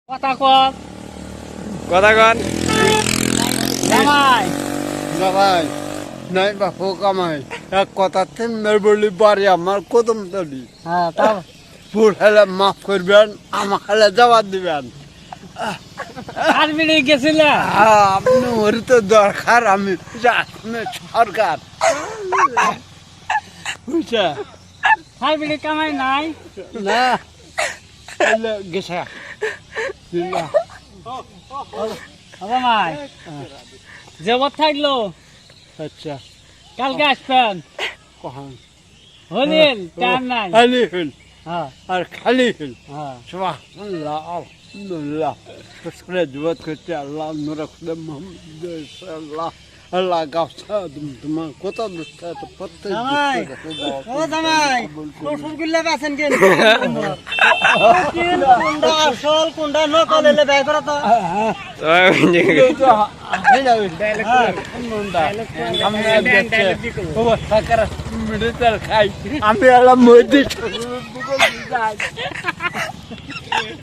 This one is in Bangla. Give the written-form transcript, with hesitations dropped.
কথা কন কথা কন জামাই জামাই নাই বাপু কামাই এক কথা তিনবার বলি বাড়ি আমার কদম তলি হ্যাঁ তাও ভুল হলে মাফ করবেন আমার হলে জবাব দিবেন আর বেড়ে গেছিলা আপনি ওর তো দরকার আমি আপনি সরকার বুঝছে আর বেড়ে কামাই নাই না তাহলে গেছে জামাই জবর থাকলো আচ্ছা কালকে আসবেন কখন হলিল টাইম নাই খালি হল হ্যাঁ আর খালি হল হ্যাঁ সুবহানাল্লাহ আলহামদুলিল্লাহ শুকরিয়া জবাব করতে আল্লাহ নূর খুদা মুহাম্মদ সাল্লাল্লাহ আল্লাহ গাছটা তোমার কত দুঃখ তো প্রত্যেক জামাই, ও জামাই কসুর গুল্লা আছেন কেন কোনটা আসল কোনটা নকল এলে বের করা তো আমি এলাম মসজিদ